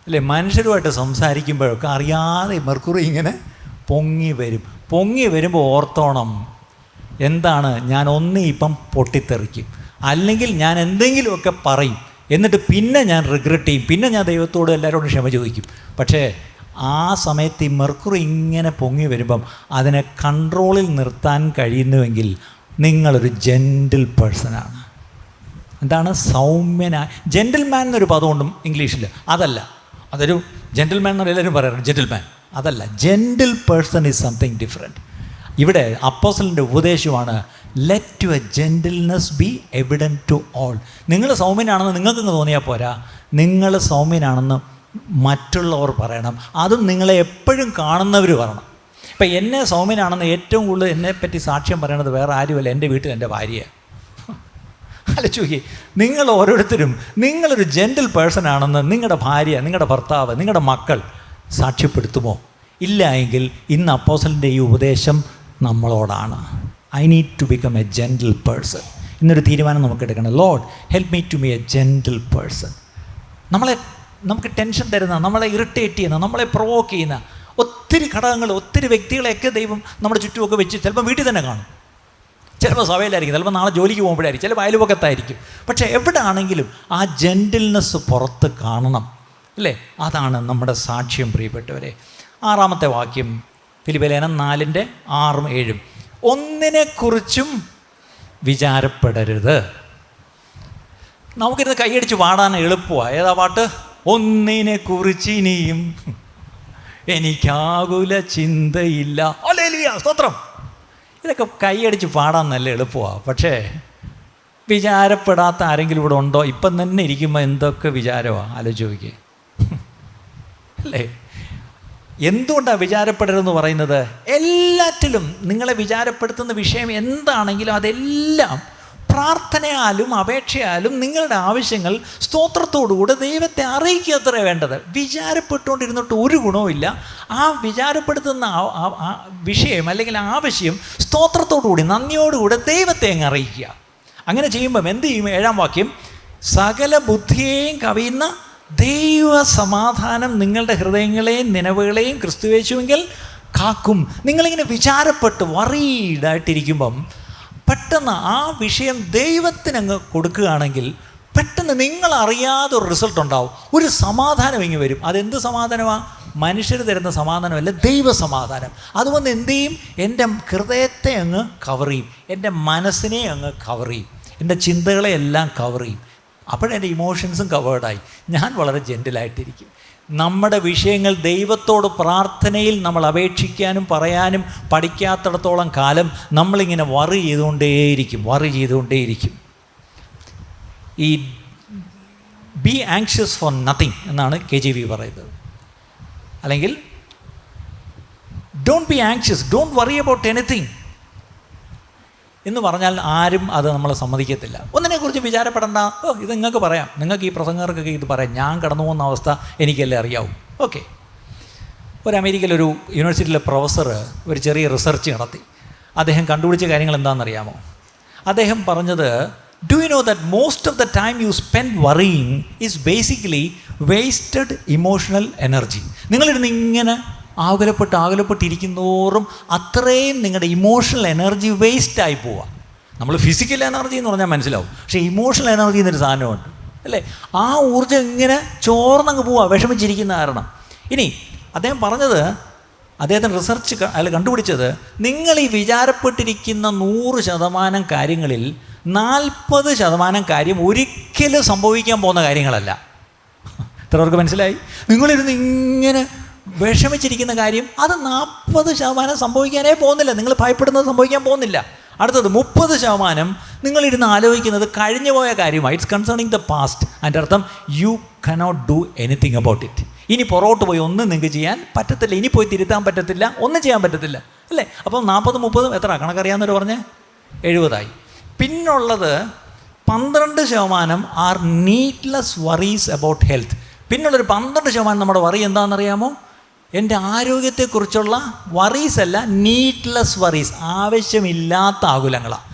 അല്ലേ, മനുഷ്യരുമായിട്ട് സംസാരിക്കുമ്പോഴൊക്കെ അറിയാതെ മെർക്കുറി ഇങ്ങനെ പൊങ്ങി വരും. പൊങ്ങി വരുമ്പോൾ ഓർത്തോണം, എന്താണ്, ഞാൻ ഇപ്പം പൊട്ടിത്തെറിക്കും, അല്ലെങ്കിൽ ഞാൻ എന്തെങ്കിലുമൊക്കെ പറയും, എന്നിട്ട് പിന്നെ ഞാൻ റിഗ്രറ്റ് ചെയ്യും, പിന്നെ ഞാൻ ദൈവത്തോട് എല്ലാവരോടും ക്ഷമ ചോദിക്കും. പക്ഷേ ആ സമയത്ത് ഈ മെർക്കുറി ഇങ്ങനെ പൊങ്ങി വരുമ്പം അതിനെ കൺട്രോളിൽ നിർത്താൻ കഴിയുന്നുവെങ്കിൽ നിങ്ങളൊരു ജെന്റിൽ പേഴ്സണാണ്. എന്താണ്? സൗമ്യനായ. ജെന്റിൽമാൻ എന്നൊരു പദമുണ്ട് ഇംഗ്ലീഷിൽ. അതല്ല, അതൊരു ജെന്റിൽമാൻ എന്ന് എല്ലാവരും പറയാറുണ്ട്, ജെന്റിൽമാൻ അതല്ല. Gentle person is something different. ഇവിടെ അപ്പോസ്തലൻ്റെ ഉപദേശമാണ് let your gentleness be evident to all. നിങ്ങൾ സൗമ്യനാണെന്ന് നിങ്ങൾക്കങ്ങ് തോന്നിയാൽ പോരാ, നിങ്ങൾ സൗമ്യനാണെന്ന് മറ്റുള്ളവർ പറയണം. അതും നിങ്ങളെ എപ്പോഴും കാണുന്നവർ പറയണം. ഇപ്പം എന്നെ സൗമ്യനാണെന്ന് ഏറ്റവും കൂടുതൽ എന്നെപ്പറ്റി സാക്ഷ്യം പറയണത് വേറെ ആരുമല്ല, എൻ്റെ വീട്ടിൽ എൻ്റെ ഭാര്യയാണ്. ആലോചിക്കുക, നിങ്ങൾ ഓരോരുത്തരും നിങ്ങളൊരു ജെന്റിൽ പേഴ്സൺ ആണെന്ന് നിങ്ങളുടെ ഭാര്യ, നിങ്ങളുടെ ഭർത്താവ്, നിങ്ങളുടെ മക്കൾ സാക്ഷ്യപ്പെടുത്തുമോ? ഇല്ല എങ്കിൽ ഇന്ന് അപ്പോസ്തലൻ്റെ ഈ ഉപദേശം നമ്മളോടാണ്. I need to become a gentle person. ഇന്നൊരു തീരുമാനം നമുക്ക് എടുക്കണം. Lord help me to be a gentle person. നമുക്ക് ടെൻഷൻ തരുന്ന, നമ്മളെ ഇറിറ്റേറ്റ് ചെയ്യുന്ന, നമ്മളെ പ്രൊവോക്ക് ചെയ്യുന്ന ഒത്തിരി ഘടകങ്ങൾ, ഒത്തിരി വ്യക്തികളെയൊക്കെ ദൈവം നമ്മുടെ ചുറ്റുമൊക്കെ വെച്ച് ചിലപ്പോൾ വീട്ടിൽ തന്നെ കാണും, ചിലപ്പോൾ സഭയിലായിരിക്കും, ചിലപ്പോൾ നാളെ ജോലിക്ക് പോകുമ്പോഴായിരിക്കും, ചിലപ്പോൾ അയൽവക്കത്തായിരിക്കും. പക്ഷേ എവിടെ ആണെങ്കിലും ആ ജെന്റിൽനെസ് പുറത്ത് കാണണം. അല്ലേ? അതാണ് നമ്മുടെ സാക്ഷ്യം, പ്രിയപ്പെട്ടവരെ. 6-ാമത്തെ വാക്യം ഫിലിപ്പിലേഖനം 4:6-7. ഒന്നിനെക്കുറിച്ചും വിചാരപ്പെടരുത്. നമുക്കിരുന്ന് കൈയടിച്ച് പാടാൻ എളുപ്പമാണ്. ഏതാ പാട്ട്? ഒന്നിനെക്കുറിച്ച് ഇനിയും എനിക്കാകുല ചിന്തയില്ല. ഹല്ലേലൂയ, സ്തോത്രം. ഇതൊക്കെ കൈയടിച്ച് പാടാൻ നല്ല എളുപ്പമാണ്. പക്ഷേ വിചാരപ്പെടാത്ത ആരെങ്കിലും ഇവിടെ ഉണ്ടോ? ഇപ്പം തന്നെ ഇരിക്കുമ്പോൾ എന്തൊക്കെ വിചാരമാണ് ആലോചിച്ച് നോക്കിയേ, അല്ലേ? എന്തുകൊണ്ടാണ് വിചാരപ്പെടരുതെന്ന് പറയുന്നത്? എല്ലാറ്റിലും നിങ്ങളെ വിചാരപ്പെടുത്തുന്ന വിഷയം എന്താണെങ്കിലും അതെല്ലാം പ്രാർത്ഥനയാലും അപേക്ഷയാലും നിങ്ങളുടെ ആവശ്യങ്ങൾ സ്തോത്രത്തോടുകൂടെ ദൈവത്തെ അറിയിക്കുക അത്രേ വേണ്ടത്. വിചാരപ്പെട്ടുകൊണ്ടിരുന്നിട്ട് ഒരു ഗുണവുമില്ല. ആ വിചാരപ്പെടുത്തുന്ന വിഷയം അല്ലെങ്കിൽ ആവശ്യം സ്തോത്രത്തോടുകൂടി നന്ദിയോടുകൂടെ ദൈവത്തെ അങ്ങ് അറിയിക്കുക. അങ്ങനെ ചെയ്യുമ്പം എന്ത് ചെയ്യും? 7-ാം വാക്യം, സകല ബുദ്ധിയെയും കവിയുന്ന ദൈവ സമാധാനം നിങ്ങളുടെ ഹൃദയങ്ങളെയും നിലവുകളെയും ക്രിസ്തുയേശുവിൽ കാക്കും. നിങ്ങളിങ്ങനെ വിചാരപ്പെട്ട് വറീഡായിട്ടിരിക്കുമ്പം പെട്ടെന്ന് ആ വിഷയം ദൈവത്തിനങ്ങ് കൊടുക്കുകയാണെങ്കിൽ പെട്ടെന്ന് നിങ്ങളറിയാതെ ഒരു റിസൾട്ട് ഉണ്ടാവും. ഒരു സമാധാനം ഇങ്ങ് വരും. അതെന്ത് സമാധാനമാണ്? മനുഷ്യർ തരുന്ന സമാധാനമല്ല, ദൈവ സമാധാനം. അതുകൊണ്ട് എന്ത് ചെയ്യും? എൻ്റെ ഹൃദയത്തെ അങ്ങ് കവർ ചെയ്യും, എൻ്റെ മനസ്സിനെ അങ്ങ് കവർ ചെയ്യും, എൻ്റെ ചിന്തകളെ എല്ലാം കവർ ചെയ്യും. അപ്പോഴെൻ്റെ ഇമോഷൻസും കവേർഡായി. ഞാൻ വളരെ ജെൻറ്റിലായിട്ടിരിക്കും. നമ്മുടെ വിഷയങ്ങൾ ദൈവത്തോട് പ്രാർത്ഥനയിൽ നമ്മൾ അപേക്ഷിക്കാനും പറയാനും പഠിക്കാത്തിടത്തോളം കാലം നമ്മളിങ്ങനെ വറി ചെയ്തുകൊണ്ടേയിരിക്കും. ഈ ബി ആങ്ഷ്യസ് ഫോർ നത്തിങ് എന്നാണ് KJV പറയുന്നത്. അല്ലെങ്കിൽ don't be anxious, don't worry about anything എന്ന് പറഞ്ഞാൽ ആരും അത് നമ്മളെ സമ്മതിക്കത്തില്ല. ഒന്നിനെക്കുറിച്ച് വിചാരപ്പെടേണ്ട. ഇത് നിങ്ങൾക്ക് പറയാം, നിങ്ങൾക്ക് ഈ പ്രസംഗർക്കൊക്കെ ഇത് പറയാം. ഞാൻ കടന്നു പോകുന്ന അവസ്ഥ എനിക്കല്ലേ അറിയാവൂ. ഓക്കെ. ഒരു അമേരിക്കയിലൊരു യൂണിവേഴ്സിറ്റിയിലെ പ്രൊഫസർ ഒരു ചെറിയ റിസർച്ച് നടത്തി. അദ്ദേഹം കണ്ടുപിടിച്ച കാര്യങ്ങൾ എന്താണെന്നറിയാമോ? അദ്ദേഹം പറഞ്ഞത്, do you know that most of the time you spend worrying is basically wasted emotional energy. നിങ്ങളിരുന്ന് ഇങ്ങനെ ആകുലപ്പെട്ടിരിക്കുന്നോറും അത്രയും നിങ്ങളുടെ ഇമോഷണൽ എനർജി വേസ്റ്റായി പോവുക. നമ്മൾ ഫിസിക്കൽ എനർജി എന്ന് പറഞ്ഞാൽ മനസ്സിലാവും, പക്ഷേ ഇമോഷണൽ എനർജി എന്നൊരു സാധനമുണ്ട്, അല്ലേ? ആ ഊർജ്ജം ഇങ്ങനെ ചോർന്നങ്ങ് പോവുക വിഷമിച്ചിരിക്കുന്ന കാരണം. ഇനി അദ്ദേഹം പറഞ്ഞത്, അദ്ദേഹത്തിന് റിസർച്ച് അയാൾ കണ്ടുപിടിച്ചത്, നിങ്ങൾ ഈ വിചാരപ്പെട്ടിരിക്കുന്ന 100% കാര്യങ്ങളിൽ 40% കാര്യം ഒരിക്കലും സംഭവിക്കാൻ പോകുന്ന കാര്യങ്ങളല്ല. ഇത്ര പേർക്ക് മനസ്സിലായി? നിങ്ങളിരുന്ന് ഇങ്ങനെ വിഷമിച്ചിരിക്കുന്ന കാര്യം അത് 40% സംഭവിക്കാനേ പോകുന്നില്ല. നിങ്ങൾ ഭയപ്പെടുന്നത് സംഭവിക്കാൻ പോകുന്നില്ല. അടുത്തത് 30% നിങ്ങളിരുന്ന് ആലോചിക്കുന്നത് കഴിഞ്ഞു പോയ കാര്യമാണ്. It's concerning the past. അതിൻ്റെ അർത്ഥം U cannot do anything about it. ഇനി പുറകോട്ട് പോയി ഒന്നും നിങ്ങൾക്ക് ചെയ്യാൻ പറ്റത്തില്ല, ഇനി പോയി തിരുത്താൻ പറ്റത്തില്ല, ഒന്നും ചെയ്യാൻ പറ്റത്തില്ല, അല്ലേ? അപ്പം 40-30 എത്ര കണക്കറിയാമെന്നൊരു പറഞ്ഞ് 70ആയി. പിന്നുള്ളത് 12% are needless worries about health. പിന്നുള്ളൊരു 12% നമ്മുടെ വറി എന്താണെന്നറിയാമോ? എൻ്റെ ആരോഗ്യത്തെക്കുറിച്ചുള്ള വറീസ് അല്ല, നീഡ്ലെസ് വറീസ്, ആവശ്യമില്ലാത്ത ആകുലങ്ങളാണ്.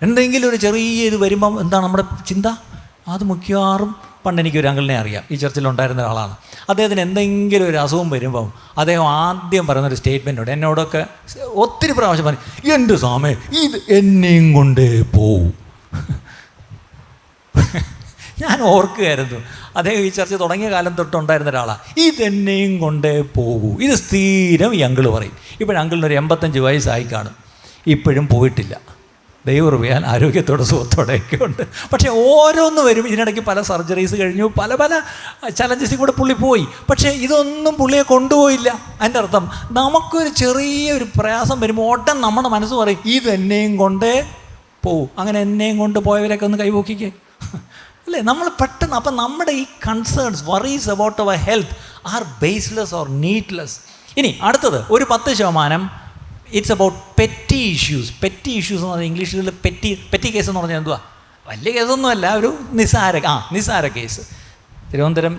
എന്തെങ്കിലും ഒരു ചെറിയ ഇത് വരുമ്പം എന്താണ് നമ്മുടെ ചിന്ത? അത് മിക്കവാറും പണ്ട് എനിക്കൊരു അങ്കിളിനെ അറിയാം, ഈ ചർച്ചിലുണ്ടായിരുന്ന ഒരാളാണ്. അദ്ദേഹത്തിന് എന്തെങ്കിലും ഒരു അസുഖം വരുമ്പം അദ്ദേഹം ആദ്യം പറയുന്നൊരു സ്റ്റേറ്റ്മെൻറ്റുണ്ട്. എന്നോടൊക്കെ ഒത്തിരി പ്രാവശ്യം പറഞ്ഞു, എൻ്റെ സ്വാമി ഇത് എന്നെയും കൊണ്ടേ പോവും. ഞാൻ ഓർക്കുകയായിരുന്നു, അദ്ദേഹം ഈ ചർച്ച തുടങ്ങിയ കാലം തൊട്ടുണ്ടായിരുന്ന ഒരാളാണ്. ഇതെന്നെയും കൊണ്ടേ പോകൂ, ഇത് സ്ഥിരം ഈ അങ്കിൾ പറയും. ഇപ്പോഴും അങ്കിളിനൊരു 85 വയസ്സായി കാണും, ഇപ്പോഴും പോയിട്ടില്ല. ദൈവകൃപയാൽ ആരോഗ്യത്തോടെ സുഖത്തോടെയൊക്കെ ഉണ്ട്. പക്ഷേ ഓരോന്ന് വരും. ഇതിനിടയ്ക്ക് പല സർജറീസ് കഴിഞ്ഞു, പല ചലഞ്ചസിൽ കൂടെ പുള്ളി പോയി. പക്ഷേ ഇതൊന്നും പുള്ളിയെ കൊണ്ടുപോയില്ല. അതിൻ്റെ അർത്ഥം നമുക്കൊരു ചെറിയൊരു പ്രയാസം വരുമ്പോൾ ഓട്ടം നമ്മുടെ മനസ്സ് പറയും, ഇതെന്നെയും കൊണ്ടേ പോവും. അങ്ങനെ എന്നെയും കൊണ്ട് പോയവരൊക്കെ ഒന്ന് കൈപോക്കിക്കേ, അല്ലേ? നമ്മൾ പെട്ടെന്ന് അപ്പം നമ്മുടെ ഈ concerns, worries about our health are baseless or needless. ഇനി അടുത്തത് ഒരു 10% it's about petty issues. Petty issues എന്ന് പറഞ്ഞാൽ ഇംഗ്ലീഷിൽ പെറ്റി കേസ് എന്ന് പറഞ്ഞാൽ എന്തുവാ? വലിയ കേസൊന്നുമല്ല, ഒരു നിസാര കേസ്. തിരുവനന്തപുരം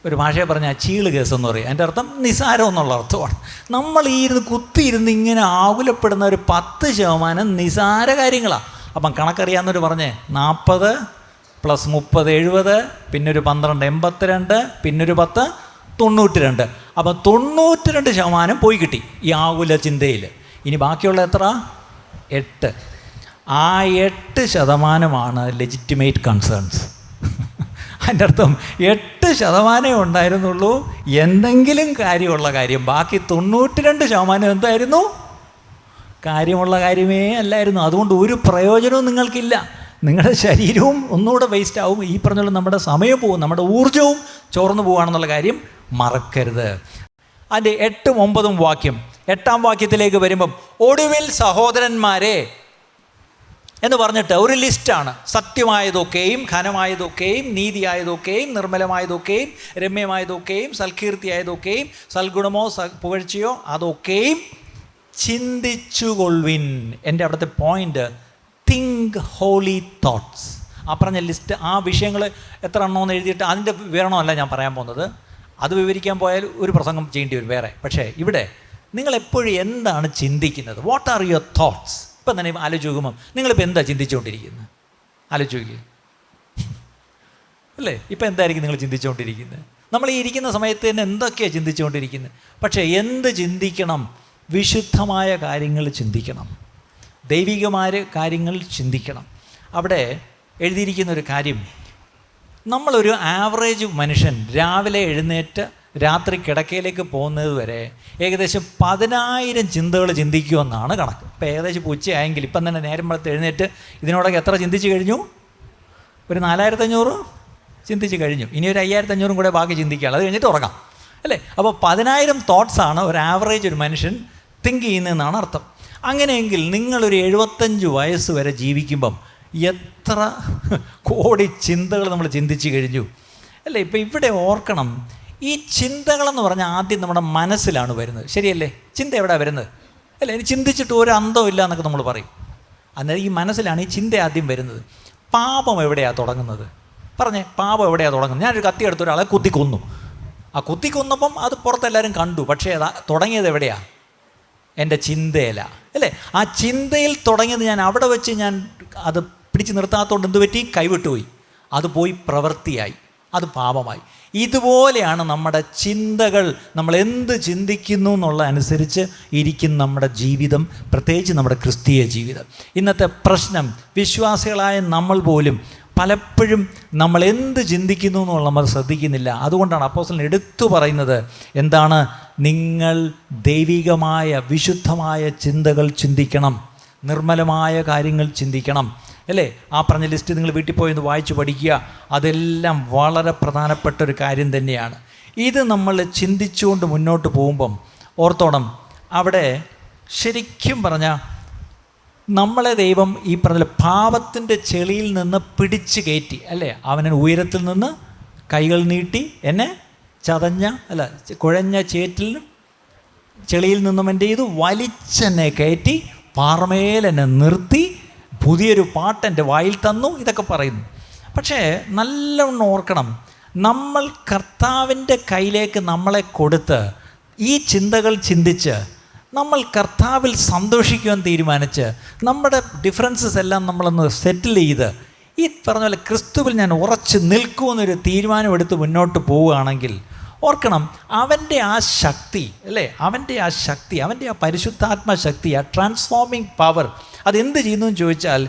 ഒരു ഭാഷയെ പറഞ്ഞാൽ ചീള് കേസെന്ന് പറയും. അതിൻ്റെ അർത്ഥം നിസാരം എന്നുള്ള അർത്ഥമാണ്. നമ്മൾ ഈ കുത്തിയിരുന്ന് ഇങ്ങനെ ആകുലപ്പെടുന്ന ഒരു 10% നിസാര കാര്യങ്ങളാണ്. അപ്പം കണക്കറിയാവുന്നവർ പറഞ്ഞേ, 40 + 30 70, പിന്നൊരു 12 82, പിന്നൊരു 10 92. അപ്പം 92% പോയി കിട്ടി ഈ ആകുല ചിന്തയിൽ. ഇനി ബാക്കിയുള്ള എത്ര? 8. ആ 8% ലെജിറ്റിമേറ്റ് കൺസേൺസ്. അതിൻ്റെ അർത്ഥം 8% ഉണ്ടായിരുന്നുള്ളൂ എന്തെങ്കിലും കാര്യമുള്ള കാര്യം. ബാക്കി 92% എന്തായിരുന്നു? കാര്യമുള്ള കാര്യമേ അല്ലായിരുന്നു. അതുകൊണ്ട് ഒരു പ്രയോജനവും നിങ്ങൾക്കില്ല. നിങ്ങളുടെ ശരീരവും ഒന്നുകൂടെ വേസ്റ്റ് ആവും. ഈ പറഞ്ഞുള്ള നമ്മുടെ സമയം പോവും, നമ്മുടെ ഊർജ്ജവും ചോർന്നു പോവുകയാണെന്നുള്ള കാര്യം മറക്കരുത്. അതിൻ്റെ 8ഉം 9ഉം വാക്യം, 8ാം വാക്യത്തിലേക്ക് വരുമ്പം, ഒടുവിൽ സഹോദരന്മാരെ എന്ന് പറഞ്ഞിട്ട് ഒരു ലിസ്റ്റാണ്. സത്യമായതൊക്കെയും ഘനമായതൊക്കെയും നീതിയായതൊക്കെയും നിർമ്മലമായതൊക്കെയും രമ്യമായതൊക്കെയും സൽകീർത്തിയായതൊക്കെയും സൽഗുണമോ പുകഴ്ചയോ അതൊക്കെയും ചിന്തിച്ചുകൊള്ളുവിൻ. എൻ്റെ അവിടുത്തെ പോയിൻ്റ്, തിങ്ക് ഹോളി തോട്ട്സ്. ആ പറഞ്ഞ ലിസ്റ്റ്, ആ വിഷയങ്ങൾ എത്ര എണ്ണമെന്ന് എഴുതിയിട്ട് അതിൻ്റെ വിവരണമല്ല ഞാൻ പറയാൻ പോകുന്നത്. അത് വിവരിക്കാൻ പോയാൽ ഒരു പ്രസംഗം ചെയ്യേണ്ടി വരും വേറെ. പക്ഷേ ഇവിടെ നിങ്ങളെപ്പോഴും എന്താണ് ചിന്തിക്കുന്നത്? What are your thoughts? ഇപ്പം തന്നെ ആലോചിച്ച് നോക്കുമ്പം നിങ്ങളിപ്പോൾ എന്താ ചിന്തിച്ചുകൊണ്ടിരിക്കുന്നത്? ആലോചിച്ച് നോക്കി അല്ലേ? ഇപ്പം എന്തായിരിക്കും നിങ്ങൾ ചിന്തിച്ചുകൊണ്ടിരിക്കുന്നത്? നമ്മൾ ഈ ഇരിക്കുന്ന സമയത്ത് തന്നെ എന്തൊക്കെയാണ് ചിന്തിച്ചുകൊണ്ടിരിക്കുന്നത്? പക്ഷേ എന്ത് ചിന്തിക്കണം? വിശുദ്ധമായ കാര്യങ്ങൾ ചിന്തിക്കണം, ദൈവികമായ കാര്യങ്ങൾ ചിന്തിക്കണം. അവിടെ എഴുതിയിരിക്കുന്നൊരു കാര്യം, നമ്മളൊരു ആവറേജ് മനുഷ്യൻ രാവിലെ എഴുന്നേറ്റ് രാത്രി കിടക്കയിലേക്ക് പോകുന്നത് വരെ ഏകദേശം 10,000 ചിന്തകൾ ചിന്തിക്കുമെന്നാണ് കണക്ക്. ഇപ്പോൾ ഏകദേശം ഉച്ചയായെങ്കിൽ ഇപ്പം തന്നെ നേരം വെളുത്ത് എഴുന്നേറ്റ് ഇതിനോടൊക്കെ എത്ര ചിന്തിച്ച് കഴിഞ്ഞു? ഒരു 4,500 ചിന്തിച്ച് കഴിഞ്ഞു. ഇനി ഒരു 5,500 കൂടെ ബാക്കി ചിന്തിക്കുകയാണ്. അത് കഴിഞ്ഞിട്ട് ഉറങ്ങാം അല്ലേ? അപ്പോൾ 10,000 തോട്ട്സാണ് ഒരു ആവറേജ് ഒരു മനുഷ്യൻ തിങ്ക് ചെയ്യുന്നതെന്നാണ് അർത്ഥം. അങ്ങനെയെങ്കിൽ നിങ്ങളൊരു 75 വയസ്സ് വരെ ജീവിക്കുമ്പം എത്ര കോടി ചിന്തകൾ നമ്മൾ ചിന്തിച്ച് കഴിഞ്ഞു അല്ലേ? ഇപ്പം ഇവിടെ ഓർക്കണം, ഈ ചിന്തകളെന്ന് പറഞ്ഞാൽ ആദ്യം നമ്മുടെ മനസ്സിലാണ് വരുന്നത്, ശരിയല്ലേ? ചിന്ത എവിടെ വരുന്നത് അല്ലേ? ഇനി ചിന്തിച്ചിട്ട് ഒരു അന്തവും ഇല്ല എന്നൊക്കെ നമ്മൾ പറയും. അന്നേരം ഈ മനസ്സിലാണ് ഈ ചിന്ത ആദ്യം വരുന്നത്. പാപം എവിടെയാണ് തുടങ്ങുന്നത്? പറഞ്ഞേ, പാപം എവിടെയാണ് തുടങ്ങുന്നത്? ഞാനൊരു കത്തി എടുത്ത ഒരാളെ കുത്തിക്കൊന്നു. ആ കുത്തിക്കൊന്നപ്പം അത് പുറത്തെല്ലാവരും കണ്ടു. പക്ഷേ തുടങ്ങിയത് എവിടെയാണ്? എൻ്റെ ചിന്തയിലാണ് അല്ലേ? ആ ചിന്തയിൽ തുടങ്ങിയത്. ഞാൻ അവിടെ വെച്ച് ഞാൻ അത് പിടിച്ച് നിർത്താത്തതുകൊണ്ട് എന്ത് പറ്റി? കൈവിട്ടുപോയി. അത് പോയി പ്രവൃത്തിയായി, അത് പാപമായി. ഇതുപോലെയാണ് നമ്മുടെ ചിന്തകൾ. നമ്മൾ എന്ത് ചിന്തിക്കുന്നു എന്നുള്ള അനുസരിച്ച് ഇരിക്കും നമ്മുടെ ജീവിതം, പ്രത്യേകിച്ച് നമ്മുടെ ക്രിസ്തീയ ജീവിതം. ഇന്നത്തെ പ്രശ്നം, വിശ്വാസികളായ നമ്മൾ പോലും പലപ്പോഴും നമ്മൾ എന്ത് ചിന്തിക്കുന്നു എന്നുള്ള നമ്മൾ ശ്രദ്ധിക്കുന്നില്ല. അതുകൊണ്ടാണ് അപ്പോസ്തലൻ എടുത്തു പറയുന്നത് എന്താണ്? നിങ്ങൾ ദൈവികമായ വിശുദ്ധമായ ചിന്തകൾ ചിന്തിക്കണം, നിർമ്മലമായ കാര്യങ്ങൾ ചിന്തിക്കണം അല്ലേ? ആ പറഞ്ഞ ലിസ്റ്റ് നിങ്ങൾ വീട്ടിൽ പോയി ഒന്ന് വായിച്ച് പഠിക്കുക. അതെല്ലാം വളരെ പ്രധാനപ്പെട്ട ഒരു കാര്യം തന്നെയാണ്. ഇത് നമ്മൾ ചിന്തിച്ചുകൊണ്ട് മുന്നോട്ട് പോകുമ്പം ഓർത്തോണം, അവിടെ ശരിക്കും പറഞ്ഞാൽ നമ്മളെ ദൈവം ഈ പറഞ്ഞ പാപത്തിൻ്റെ ചെളിയിൽ നിന്ന് പിടിച്ച് കയറ്റി അല്ലേ? അവനെ ഉയരത്തിൽ നിന്ന് കൈകൾ നീട്ടി എന്നെ ചതഞ്ഞ അല്ല കുഴഞ്ഞ ചേറ്റിലും ചെളിയിൽ നിന്നും എൻ്റെ ഇത് വലിച്ചെന്നെ കയറ്റി പാറമേൽ എന്നെ നിർത്തി പുതിയൊരു പാട്ട് എൻ്റെ വായിൽ തന്നു. ഇതൊക്കെ പറയുന്നു. പക്ഷേ നല്ലവണ്ണം ഓർക്കണം, നമ്മൾ കർത്താവിൻ്റെ കയ്യിലേക്ക് നമ്മളെ കൊടുത്ത് ഈ ചിന്തകൾ ചിന്തിച്ച് നമ്മൾ കർത്താവിൽ സന്തോഷിക്കുവാൻ തീരുമാനിച്ച് നമ്മുടെ ഡിഫറൻസസ് എല്ലാം നമ്മളൊന്ന് സെറ്റിൽ ചെയ്ത് ഈ പറഞ്ഞ പോലെ ക്രിസ്തുവിൽ ഞാൻ ഉറച്ച് നിൽക്കുമെന്നൊരു തീരുമാനമെടുത്ത് മുന്നോട്ട് പോവുകയാണെങ്കിൽ ഓർക്കണം, അവൻ്റെ ആ ശക്തി അല്ലേ? അവൻ്റെ ആ ശക്തി, അവൻ്റെ ആ പരിശുദ്ധാത്മ ശക്തി, ആ ട്രാൻസ്ഫോമിങ് പവർ അതെന്ത് ചെയ്യുന്നു എന്ന് ചോദിച്ചാൽ,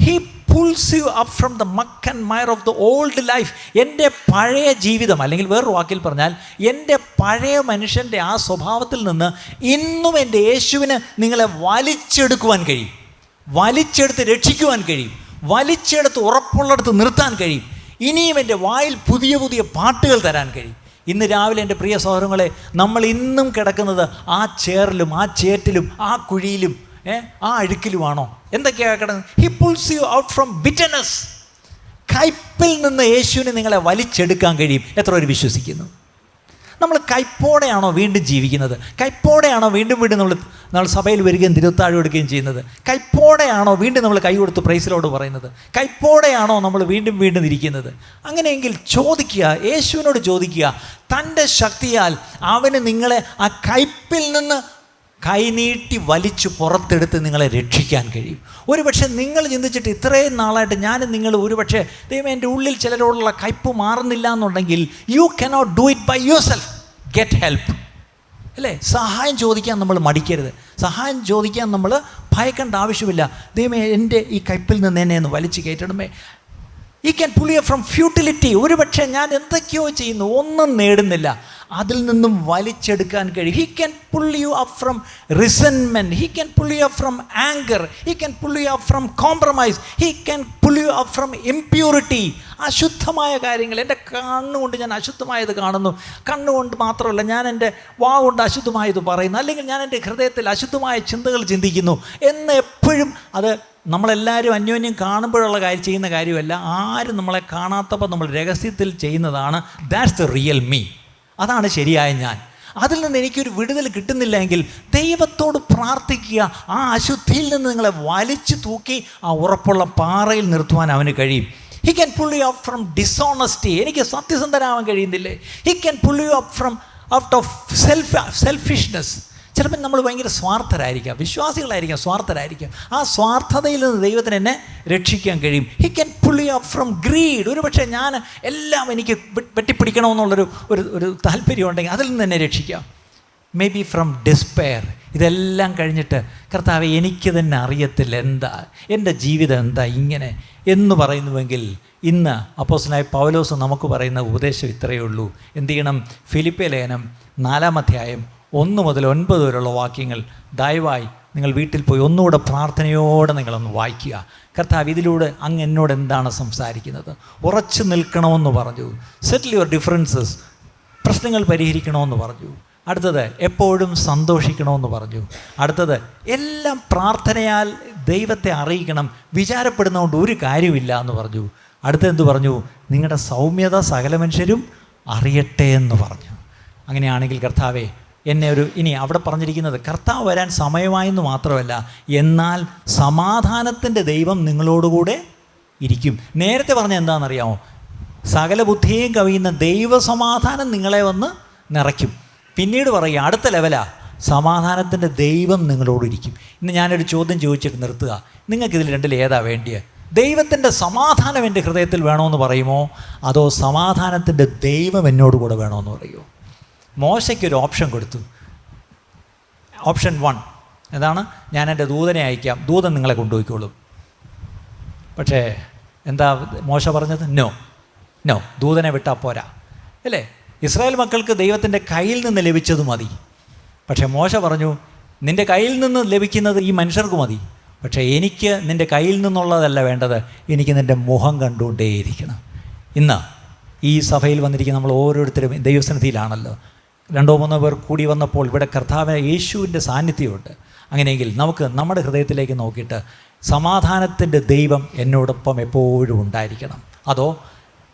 he pulls you up from the muck and mire of the old life. എൻ്റെ പഴയ ജീവിതം, അല്ലെങ്കിൽ വേറൊരു വാക്കിൽ പറഞ്ഞാൽ എൻ്റെ പഴയ മനുഷ്യൻ്റെ ആ സ്വഭാവത്തിൽ നിന്ന് ഇന്നും എൻ്റെ യേശുവിന് നിങ്ങളെ വലിച്ചെടുക്കുവാൻ കഴിയും, വലിച്ചെടുത്ത് രക്ഷിക്കുവാൻ കഴിയും, വലിച്ചെടുത്ത് ഉറപ്പുള്ളിടത്ത് നിർത്താൻ കഴിയും. ഇനിയും എൻ്റെ വായിൽ പുതിയ പുതിയ പാട്ടുകൾ തരാൻ കഴിയും. ഇന്ന് രാവിലെ എൻ്റെ പ്രിയ സഹോദരങ്ങളെ, നമ്മൾ ഇന്നും കിടക്കുന്നത് ആ ചേറിലും ആ ചേറ്റിലും ആ കുഴിയിലും ആ അഴുക്കിലുമാണോ? എന്തൊക്കെയാണ് കിടന്നത്? He pulls you out from bitterness. കയ്പിൽ നിന്ന് യേശുവിനെ നിങ്ങളെ വലിച്ചെടുക്കാൻ കഴിയും. എത്ര പേര് വിശ്വസിക്കുന്നു? നമ്മൾ കയ്പോടെയാണോ വീണ്ടും ജീവിക്കുന്നത്? കയ്പോടെയാണോ വീണ്ടും വീണ്ടും നമ്മൾ സഭയിൽ വരികയും തിരുത്താഴം എടുക്കുകയും ചെയ്യുന്നത്? കയ്പോടെയാണോ വീണ്ടും നമ്മൾ കൈ കൊടുത്ത് പ്രൈസിലോട് പറയുന്നത്? കയ്പോടെയാണോ നമ്മൾ വീണ്ടും വീണ്ടും ഇരിക്കുന്നത്? അങ്ങനെയെങ്കിൽ ചോദിക്കുക, യേശുവിനോട് ചോദിക്കുക, തൻ്റെ ശക്തിയാൽ അവന് നിങ്ങളെ ആ കയ്പിൽ നിന്ന് കൈനീട്ടി വലിച്ചു പുറത്തെടുത്ത് നിങ്ങളെ രക്ഷിക്കാൻ കഴിയും. ഒരുപക്ഷെ നിങ്ങൾ ചിന്തിച്ചിട്ട് ഇത്രയും നാളായിട്ട് ഞാനും നിങ്ങൾ ഒരുപക്ഷെ ദൈവം എൻ്റെ ഉള്ളിൽ ചിലരോടുള്ള കയ്പ് മാറുന്നില്ല എന്നുണ്ടെങ്കിൽ you cannot do it by yourself. Get help അല്ലേ? സഹായം ചോദിക്കാൻ നമ്മൾ മടിക്കരുത്. സഹായം ചോദിക്കാൻ നമ്മൾ ഭയക്കേണ്ട ആവശ്യമില്ല. ദൈവമേ, എൻ്റെ ഈ കയ്പിൽ നിന്ന് എന്നെ ഒന്ന് വലിച്ചു കയറ്റണമേ. He can pull you from futility. ഒരു പക്ഷേ ഞാൻ എന്തൊക്കെയോ ചെയ്യുന്നു, ഒന്നും നേടുന്നില്ല, അതിൽ നിന്നും വലിച്ചെടുക്കാൻ കഴിയും. He can pull you up from resentment. He can pull you up from anger. He can pull you up from compromise. He can pull you up from impurity. അശുദ്ധമായ കാര്യങ്ങൾ, എൻ്റെ കണ്ണുകൊണ്ട് ഞാൻ അശുദ്ധമായത് കാണുന്നു, കണ്ണുകൊണ്ട് മാത്രമല്ല ഞാൻ എൻ്റെ വാ കൊണ്ട് അശുദ്ധമായത് പറയുന്നു, അല്ലെങ്കിൽ ഞാൻ എൻ്റെ ഹൃദയത്തിൽ അശുദ്ധമായ ചിന്തകൾ ചിന്തിക്കുന്നു എന്ന് എപ്പോഴും അത് നമ്മളെല്ലാവരും അന്യോന്യം കാണുമ്പോഴുള്ള കാര്യം ചെയ്യുന്ന കാര്യമല്ല. ആരും നമ്മളെ കാണാത്തപ്പോൾ നമ്മൾ രഹസ്യത്തിൽ ചെയ്യുന്നതാണ്. That's the real me. അതാണ് ശരിയായ ഞാൻ. അതിൽ നിന്ന് എനിക്കൊരു വിടുതൽ കിട്ടുന്നില്ലെങ്കിൽ ദൈവത്തോട് പ്രാർത്ഥിക്കുക. ആ അശുദ്ധിയിൽ നിന്ന് നിങ്ങളെ വലിച്ചു തൂക്കി ആ ഉറപ്പുള്ള പാറയിൽ നിർത്തുവാൻ അവന് കഴിയും. He can pull you up from dishonesty. എനിക്ക് സത്യസന്ധനാവാൻ കഴിയുന്നില്ലേ? He can pull you up from out of selfishness. ചിലപ്പോൾ നമ്മൾ ഭയങ്കര സ്വാർത്ഥരായിരിക്കാം, വിശ്വാസികളായിരിക്കാം, സ്വാർത്ഥരായിരിക്കാം. ആ സ്വാർത്ഥതയിൽ നിന്ന് ദൈവത്തിന് എന്നെ രക്ഷിക്കാൻ കഴിയും. He can pull U up from greed. ഒരു പക്ഷേ ഞാൻ എല്ലാം എനിക്ക് വെട്ടിപ്പിടിക്കണമെന്നുള്ളൊരു ഒരു താല്പര്യം ഉണ്ടെങ്കിൽ അതിൽ നിന്ന് എന്നെ രക്ഷിക്കാം. May be from despair. ഇതെല്ലാം കഴിഞ്ഞിട്ട് കർത്താവേ എനിക്ക് തന്നെ അറിയത്തില്ല എന്താ എൻ്റെ ജീവിതം എന്താ ഇങ്ങനെ എന്ന് പറയുന്നുവെങ്കിൽ ഇന്ന് അപ്പോസ്തലനായ പൗലോസ് നമുക്ക് പറയുന്ന ഉപദേശം ഇത്രയേ ഉള്ളൂ. എന്ത് ചെയ്യണം? ഫിലിപ്പിയ ലേഖനം 4-ാം അധ്യായം 1 മുതൽ 9 വരെയുള്ള വാക്യങ്ങൾ ദയവായി നിങ്ങൾ വീട്ടിൽ പോയി ഒന്നുകൂടെ പ്രാർത്ഥനയോടെ നിങ്ങളൊന്ന് വായിക്കുക. കർത്താവ് ഇതിലൂടെ അങ്ങ് എന്നോട് എന്താണ് സംസാരിക്കുന്നത്? ഉറച്ചു നിൽക്കണമെന്ന് പറഞ്ഞു. സെറ്റിൽ യുവർ ഡിഫറൻസസ്. പ്രശ്നങ്ങൾ പരിഹരിക്കണമെന്ന് പറഞ്ഞു. അടുത്തത് എപ്പോഴും സന്തോഷിക്കണമെന്ന് പറഞ്ഞു. അടുത്തത് എല്ലാം പ്രാർത്ഥനയാൽ ദൈവത്തെ അറിയിക്കണം, വിചാരപ്പെടുന്നതുകൊണ്ട് ഒരു കാര്യമില്ല എന്ന് പറഞ്ഞു. അടുത്തെന്ത് പറഞ്ഞു? നിങ്ങളുടെ സൗമ്യത സകല മനുഷ്യരും അറിയട്ടെ എന്ന് പറഞ്ഞു. അങ്ങനെയാണെങ്കിൽ കർത്താവേ എന്നെ ഇനി അവിടെ പറഞ്ഞിരിക്കുന്നത് കർത്താവ് വരാൻ സമയമായെന്ന് മാത്രമല്ല, എന്നാൽ സമാധാനത്തിൻ്റെ ദൈവം നിങ്ങളോടുകൂടെ ഇരിക്കും. നേരത്തെ പറഞ്ഞ എന്താണെന്നറിയാമോ? സകല ബുദ്ധിയെയും കവിയുന്ന ദൈവസമാധാനം നിങ്ങളെ വന്ന് നിറയ്ക്കും. പിന്നീട് പറയുക അടുത്ത ലെവലാ, സമാധാനത്തിൻ്റെ ദൈവം നിങ്ങളോടിരിക്കും. ഇന്ന് ഞാനൊരു ചോദ്യം ചോദിച്ചിട്ട് നിർത്തുക. നിങ്ങൾക്കിതിൽ രണ്ടിൽ ഏതാ വേണ്ടിയത്? ദൈവത്തിൻ്റെ സമാധാനം എൻ്റെ ഹൃദയത്തിൽ വേണമെന്ന് പറയുമോ, അതോ സമാധാനത്തിൻ്റെ ദൈവം എന്നോട് കൂടെ വേണമെന്ന് പറയുമോ? മോശയ്ക്കൊരു ഓപ്ഷൻ കൊടുത്തു. ഓപ്ഷൻ 1 എന്താണ്? ഞാൻ എൻ്റെ ദൂതനെ അയക്കാം, ദൂതൻ നിങ്ങളെ കൊണ്ടുപോയിക്കോളും. പക്ഷേ എന്താ മോശ പറഞ്ഞത്? നോ, ദൂതനെ വിട്ടാൽ പോരാ, അല്ലേ? ഇസ്രായേൽ മക്കൾക്ക് ദൈവത്തിൻ്റെ കയ്യിൽ നിന്ന് ലഭിച്ചത് മതി. പക്ഷേ മോശ പറഞ്ഞു, നിൻ്റെ കയ്യിൽ നിന്ന് ലഭിക്കുന്നത് ഈ മനുഷ്യർക്ക് മതി, പക്ഷേ എനിക്ക് നിൻ്റെ കയ്യിൽ നിന്നുള്ളതല്ല വേണ്ടത്, എനിക്ക് നിൻ്റെ മുഖം കണ്ടുകൊണ്ടേയിരിക്കണം. ഇന്ന് ഈ സഭയിൽ വന്നിരിക്കുന്ന നമ്മൾ ഓരോരുത്തരും ദൈവസന്നിധിയിലാണല്ലോ. 2-3 പേർ കൂടി വന്നപ്പോൾ ഇവിടെ കർത്താവ് യേശുവിൻ്റെ സാന്നിധ്യമുണ്ട്. അങ്ങനെയെങ്കിൽ നമുക്ക് നമ്മുടെ ഹൃദയത്തിലേക്ക് നോക്കിയിട്ട് സമാധാനത്തിൻ്റെ ദൈവം എന്നോടൊപ്പം എപ്പോഴും ഉണ്ടായിരിക്കണം, അതോ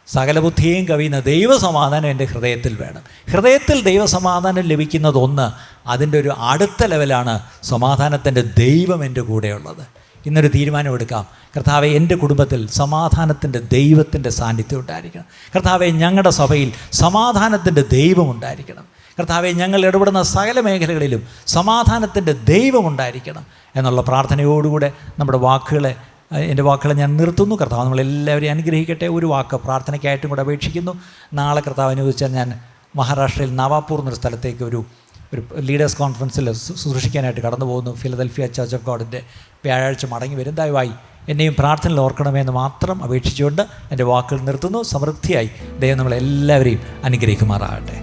സകല ബുദ്ധിയെയും കവിയുന്ന ദൈവസമാധാനം എൻ്റെ ഹൃദയത്തിൽ വേണം? ഹൃദയത്തിൽ ദൈവസമാധാനം ലഭിക്കുന്നത് ഒന്ന്, അതിൻ്റെ ഒരു അടുത്ത ലെവലാണ് സമാധാനത്തിൻ്റെ ദൈവം എൻ്റെ കൂടെയുള്ളത്. ഇന്നൊരു തീരുമാനമെടുക്കാം. കർത്താവെ എൻ്റെ കുടുംബത്തിൽ സമാധാനത്തിൻ്റെ ദൈവത്തിൻ്റെ സാന്നിധ്യം ഉണ്ടായിരിക്കണം. കർത്താവെ ഞങ്ങളുടെ സഭയിൽ സമാധാനത്തിൻ്റെ ദൈവം ഉണ്ടായിരിക്കണം. കർത്താവെ ഞങ്ങൾ ഇടപെടുന്ന സകല മേഖലകളിലും സമാധാനത്തിൻ്റെ ദൈവം ഉണ്ടായിരിക്കണം എന്നുള്ള പ്രാർത്ഥനയോടുകൂടെ എൻ്റെ വാക്കുകളെ ഞാൻ നിർത്തുന്നു. കർത്താവ് നമ്മളെല്ലാവരെയും അനുഗ്രഹിക്കട്ടെ. ഒരു വാക്ക് പ്രാർത്ഥനയ്ക്കായിട്ടും കൂടെ അപേക്ഷിക്കുന്നു. നാളെ കർത്താവ് അനുവദിച്ചാൽ ഞാൻ മഹാരാഷ്ട്രയിൽ നവാപൂർ എന്നൊരു സ്ഥലത്തേക്ക് ഒരു ലീഡേഴ്സ് കോൺഫറൻസിൽ ശുശ്രൂഷിക്കാനായിട്ട് കടന്നു പോകുന്നു. ഫിലദൽഫിയ ചർച്ച് ഓഫ് ഗോഡിൻ്റെ വ്യാഴാഴ്ച മടങ്ങി വരും. ദയവായി എന്നെയും പ്രാർത്ഥനയിൽ ഓർക്കണമെന്ന് മാത്രം അപേക്ഷിച്ചുകൊണ്ട് എൻ്റെ വാക്കുകൾ നിർത്തുന്നു. സമൃദ്ധിയായി ദൈവം നമ്മളെല്ലാവരെയും അനുഗ്രഹിക്കുമാറാകട്ടെ.